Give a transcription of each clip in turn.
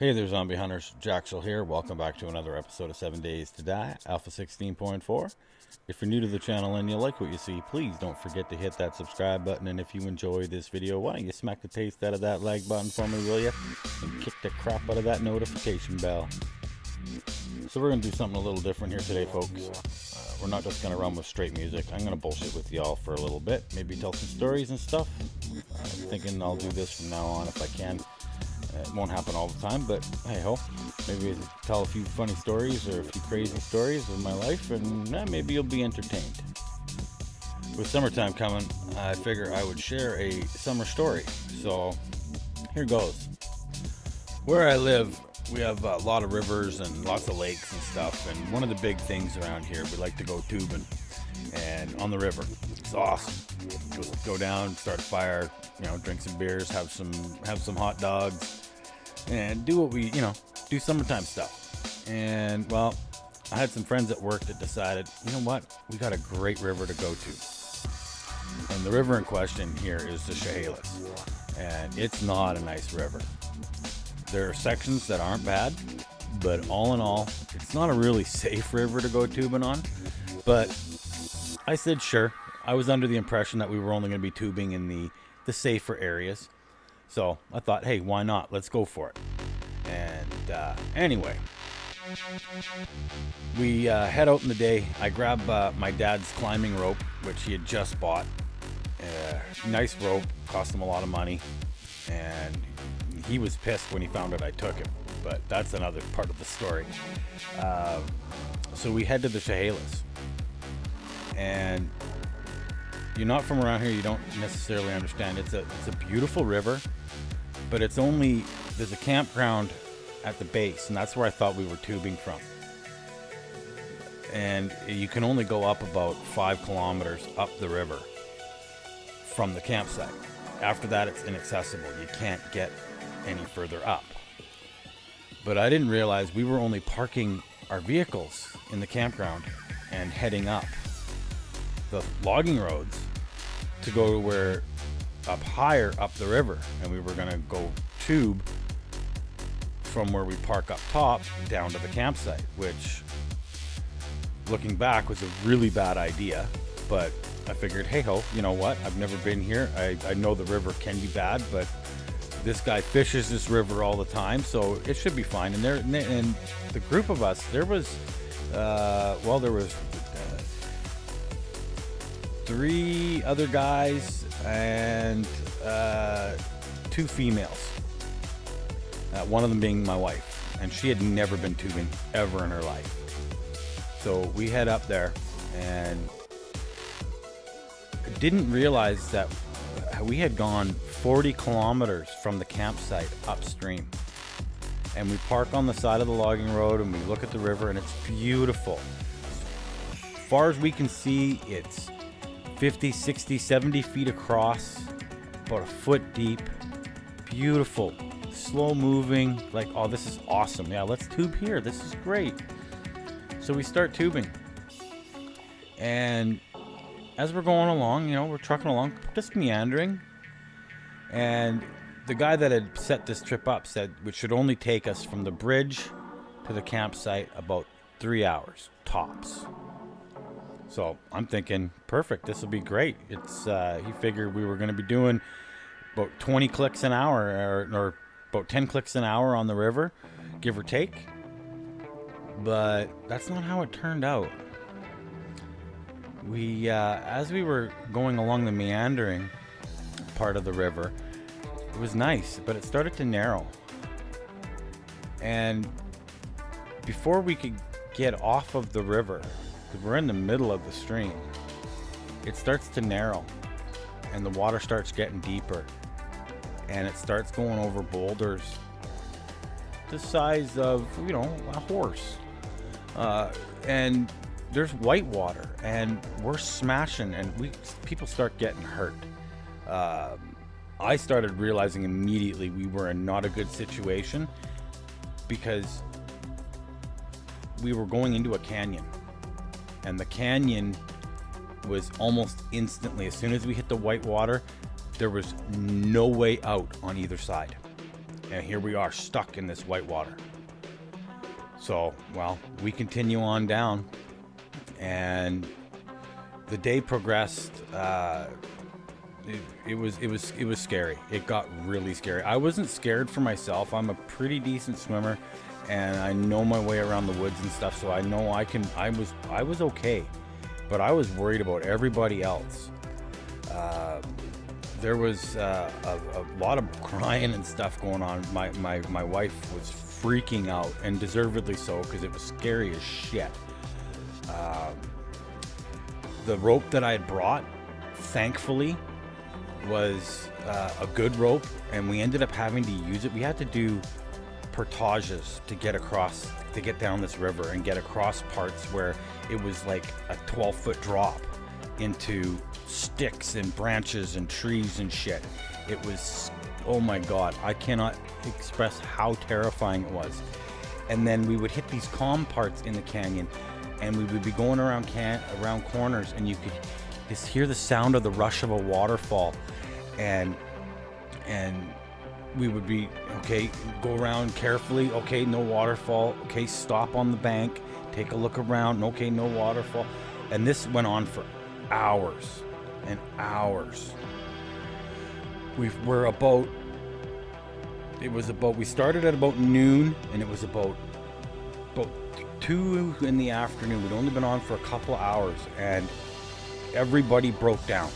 Hey there, zombie hunters. Jaxxall here. Welcome back to another episode of 7 Days to Die, Alpha 16.4. If you're new to the channel and you like what you see, please don't forget to hit that subscribe button. And if you enjoy this video, why don't you smack the taste out of that like button for me, will you? And kick the crap out of that notification bell. So we're going to do something a little different here today, folks. We're not just going to run with straight music. I'm going to bullshit with y'all for a little bit. Maybe tell some stories and stuff. I'm thinking I'll do this from now on if I can. It won't happen all the time, but hey ho, maybe tell a few funny stories or a few crazy stories of my life, and maybe you'll be entertained. With summertime coming, I figure I would share a summer story. So here goes. Where I live, we have a lot of rivers and lots of lakes and stuff, and one of the big things around here, we like to go tubing and on the river. It's awesome. Go down, start a fire, drink some beers, have some hot dogs, and do what we, do summertime stuff. And well, I had some friends at work that decided, you know what, we got a great river to go to. And the river in question here is the Chehalis, and it's not a nice river. There are sections that aren't bad, but all in all, it's not a really safe river to go tubing on. But I said sure. I was under the impression that we were only going to be tubing in the safer areas. So I thought, hey, why not? Let's go for it. And anyway, we head out in the day. I grab my dad's climbing rope, which he had just bought. Nice rope, cost him a lot of money. And he was pissed when he found out I took it. But that's another part of the story. So we head to the Chehalis. And you're not from around here, you don't necessarily understand. It's a beautiful river, but there's a campground at the base, and that's where I thought we were tubing from. And you can only go up about 5 kilometers up the river from the campsite. After that, it's inaccessible. You can't get any further up. But I didn't realize we were only parking our vehicles in the campground and heading up the logging roads to go to where up higher up the river, and we were going to go tube from where we park up top down to the campsite, which looking back was a really bad idea. But I figured, hey ho, you know what, I've never been here. I know the river can be bad, but this guy fishes this river all the time, so it should be fine. And and the group of us, there was 3 other guys and 2 females. One of them being my wife, and she had never been tubing ever in her life. So we head up there, and didn't realize that we had gone 40 kilometers from the campsite upstream. And we park on the side of the logging road, and we look at the river, and it's beautiful. As far as we can see, it's 50, 60, 70 feet across, about a foot deep. Beautiful, slow moving, like, oh, this is awesome. Yeah, let's tube here. This is great. So we start tubing. And as we're going along, we're trucking along, just meandering. And the guy that had set this trip up said it should only take us from the bridge to the campsite about 3 hours, tops. So I'm thinking, perfect, this will be great. It's he figured we were going to be doing about 20 clicks an hour or about 10 clicks an hour on the river, give or take. But that's not how it turned out. We, as we were going along the meandering part of the river, it was nice, but it started to narrow. And before we could get off of the river, because we're in the middle of the stream, it starts to narrow, and the water starts getting deeper, and it starts going over boulders the size of, a horse. And there's white water, and we're smashing, and people start getting hurt. I started realizing immediately we were in not a good situation, because we were going into a canyon. And the canyon was almost instantly, as soon as we hit the white water, there was no way out on either side. And here we are stuck in this whitewater. So, well, we continue on down, and the day progressed. It was scary. It got really scary. I wasn't scared for myself. I'm a pretty decent swimmer, and I know my way around the woods and stuff, so I know I was okay, but I was worried about everybody else. There was a lot of crying and stuff going on. My wife was freaking out, and deservedly so, because it was scary as shit. The rope that I had brought, thankfully, was a good rope, and we ended up having to use it. We had to do portages to get across, to get down this river and get across parts where it was like a 12-foot drop into sticks and branches and trees and shit. It was, oh my god, I cannot express how terrifying it was. And then we would hit these calm parts in the canyon, and we would be going around corners, and you could just hear the sound of the rush of a waterfall, and we would be, okay, go around carefully, okay, no waterfall, okay, stop on the bank, take a look around, okay, no waterfall. And this went on for hours and hours. We started at about noon, and it was about 2 in the afternoon. We'd only been on for a couple of hours, and everybody broke down.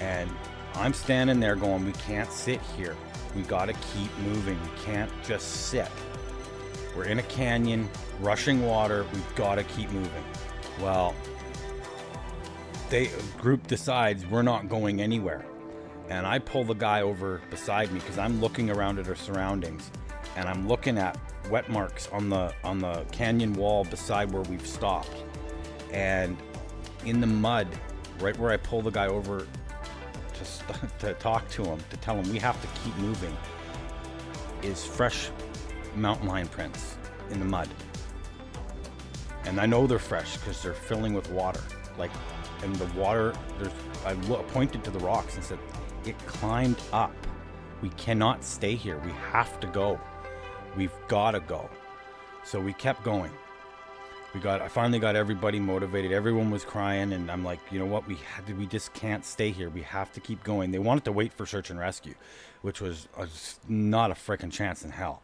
And I'm standing there going, we can't sit here. We gotta keep moving. We can't just sit. We're in a canyon, rushing water. We've gotta keep moving. Well, group decides we're not going anywhere. And I pull the guy over beside me, because I'm looking around at our surroundings, and I'm looking at wet marks on the canyon wall beside where we've stopped. And in the mud, right where I pull the guy over to talk to him, to tell him we have to keep moving, is fresh mountain lion prints in the mud. And I know they're fresh because they're filling with water. Like, and the water, I pointed to the rocks and said, it climbed up. We cannot stay here. We have to go. We've got to go. So we kept going. I finally got everybody motivated. Everyone was crying, and I'm like, you know what? We just can't stay here. We have to keep going. They wanted to wait for search and rescue, which was not a freaking chance in hell.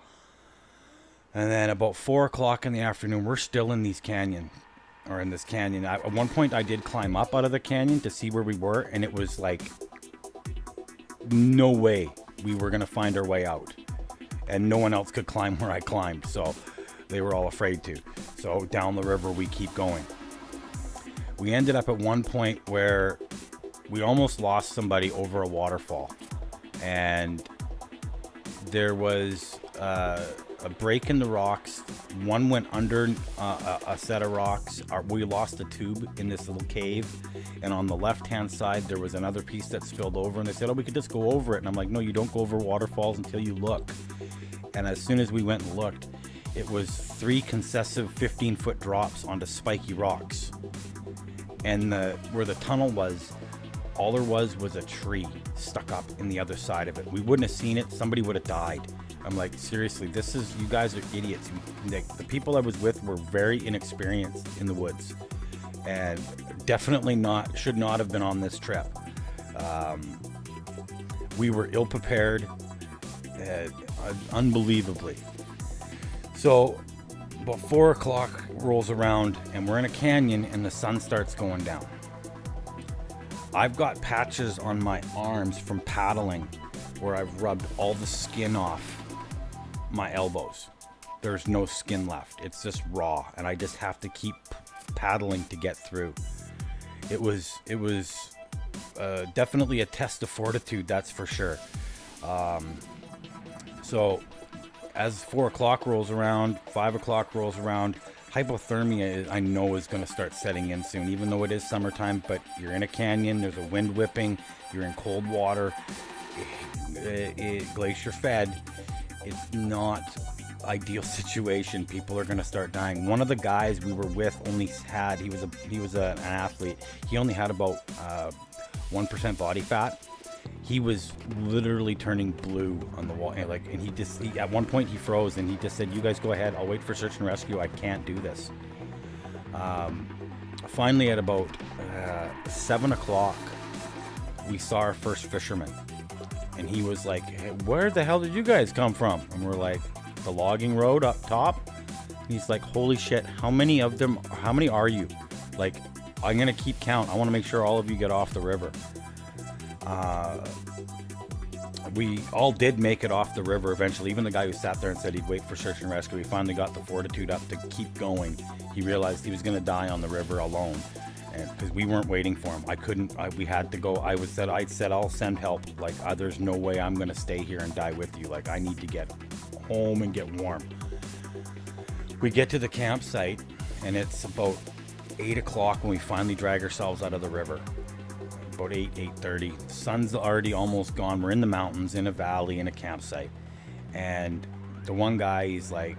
And then about 4 o'clock in the afternoon, we're still in this canyon. At one point, I did climb up out of the canyon to see where we were, and it was like, no way we were going to find our way out. And no one else could climb where I climbed, so they were all afraid to. So down the river we keep going. We ended up at one point where we almost lost somebody over a waterfall, and there was a break in the rocks. One went under a set of rocks. We lost a tube in this little cave, and on the left hand side there was another piece that spilled over, and they said, oh, we could just go over it. And I'm like, no, you don't go over waterfalls until you look. And as soon as we went and looked, it was 3 successive 15-foot drops onto spiky rocks. And where the tunnel was, all there was a tree stuck up in the other side of it. We wouldn't have seen it. Somebody would have died. I'm like, seriously, you guys are idiots. The people I was with were very inexperienced in the woods, and definitely should not have been on this trip. We were ill-prepared, unbelievably. So about 4 o'clock rolls around, and we're in a canyon, and the sun starts going down. I've got patches on my arms from paddling where I've rubbed all the skin off my elbows. There's no skin left. It's just raw, and I just have to keep paddling to get through. It was definitely a test of fortitude, that's for sure. So as 4 o'clock rolls around, 5 o'clock rolls around, hypothermia, I know, is going to start setting in soon, even though it is summertime. But you're in a canyon, there's a wind whipping, you're in cold water, glacier fed. It's not ideal situation. People are going to start dying. One of the guys we were with he was an athlete. He only had about 1% body fat, He was literally turning blue on the wall, and he at one point he froze, and he just said, "You guys go ahead. I'll wait for search and rescue. I can't do this." Finally, at about 7 o'clock, we saw our first fisherman, and he was like, "Hey, where the hell did you guys come from?" And we're like, "The logging road up top." And he's like, "Holy shit! How many of them? How many are you? Like, I'm gonna keep count. I want to make sure all of you get off the river." We all did make it off the river eventually. Even the guy who sat there and said he'd wait for search and rescue, he finally got the fortitude up to keep going. He realized he was going to die on the river alone, and because we weren't waiting for him. I couldn't. We had to go. I said I'll send help. Like, there's no way I'm going to stay here and die with you. Like, I need to get home and get warm. We get to the campsite, and it's about 8 o'clock when we finally drag ourselves out of the river. About 8:30. Sun's already almost gone. We're in the mountains, in a valley, in a campsite. And the one guy, he's like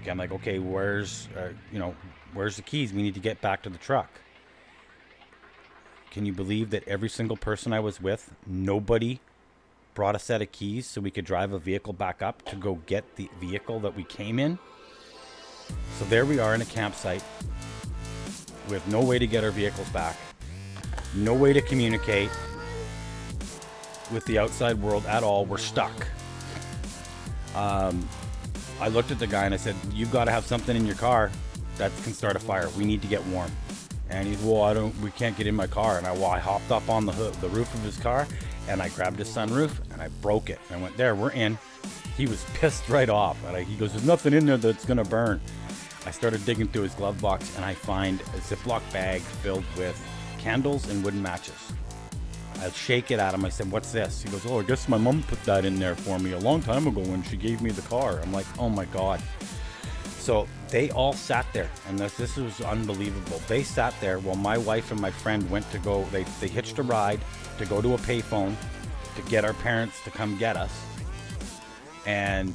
I'm like, "Okay, where's the keys? We need to get back to the truck." Can you believe that every single person I was with, nobody brought a set of keys so we could drive a vehicle back up to go get the vehicle that we came in? So there we are in a campsite with no way to get our vehicles back. No way to communicate with the outside world at all. We're stuck. I looked at the guy and I said, "You've got to have something in your car that can start a fire. We need to get warm." And he's, "Well, we can't get in my car." And I hopped up on the roof of his car, and I grabbed his sunroof and I broke it. And I went, "There, we're in." He was pissed right off. And he goes, "There's nothing in there that's gonna burn." I started digging through his glove box, and I find a Ziploc bag filled with candles and wooden matches. I shake it at him. I said, "What's this?" He goes, "Oh, I guess my mom put that in there for me a long time ago when she gave me the car." I'm like, "Oh my God." So they all sat there, and this was unbelievable. They sat there while my wife and my friend went to go, they hitched a ride to go to a payphone to get our parents to come get us. And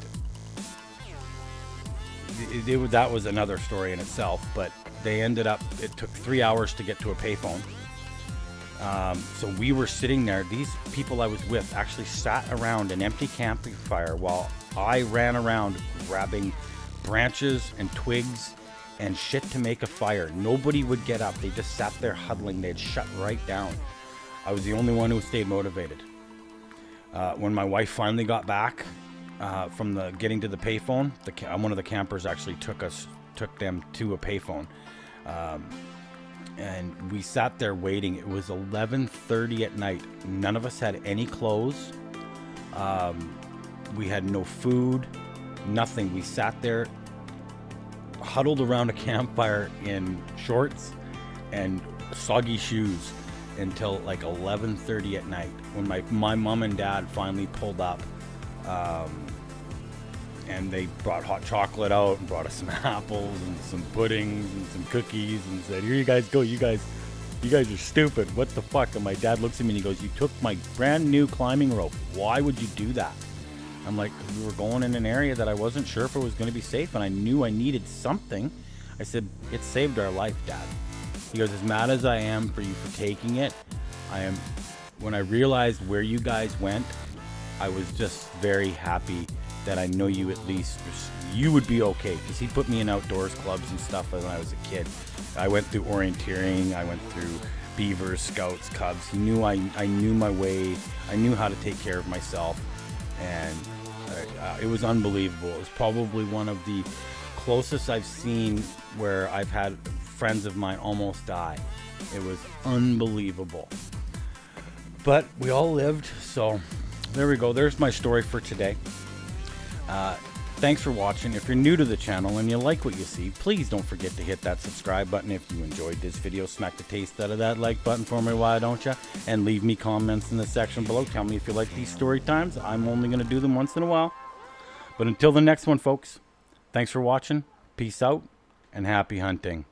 that was another story in itself, but they ended up, it took 3 hours to get to a payphone. So we were sitting there. These people I was with actually sat around an empty campfire while I ran around grabbing branches and twigs and shit to make a fire. Nobody would get up. They just sat there huddling. They'd shut right down. I was the only one who stayed motivated. When my wife finally got back from getting to the payphone, one of the campers actually took them to a payphone. And we sat there waiting. It was 11:30 at night. None of us had any clothes. We had no food, nothing. We sat there huddled around a campfire in shorts and soggy shoes until like 11:30 at night, when my mom and dad finally pulled up. And they brought hot chocolate out and brought us some apples and some puddings and some cookies and said, "Here you guys go. You guys are stupid. What the fuck?" And my dad looks at me and he goes, "You took my brand new climbing rope. Why would you do that?" I'm like, "'Cause we were going in an area that I wasn't sure if it was going to be safe, and I knew I needed something." I said, "It saved our life, Dad." He goes, "As mad as I am for you for taking it, when I realized where you guys went, I was just very happy that I know you, at least you would be okay." Because he put me in outdoors clubs and stuff when I was a kid. I went through orienteering, I went through Beavers, Scouts, Cubs. He knew I knew my way. I knew how to take care of myself, and it was unbelievable. It was probably one of the closest I've seen where I've had friends of mine almost die. It was unbelievable. But we all lived, so there we go. There's my story for today. Thanks for watching. If you're new to the channel and you like what you see, please don't forget to hit that subscribe button. If you enjoyed this video, smack the taste out of that like button for me, why don't you? And leave me comments in the section below. Tell me if you like these story times. I'm only going to do them once in a while. But until the next one, folks, thanks for watching. Peace out and happy hunting.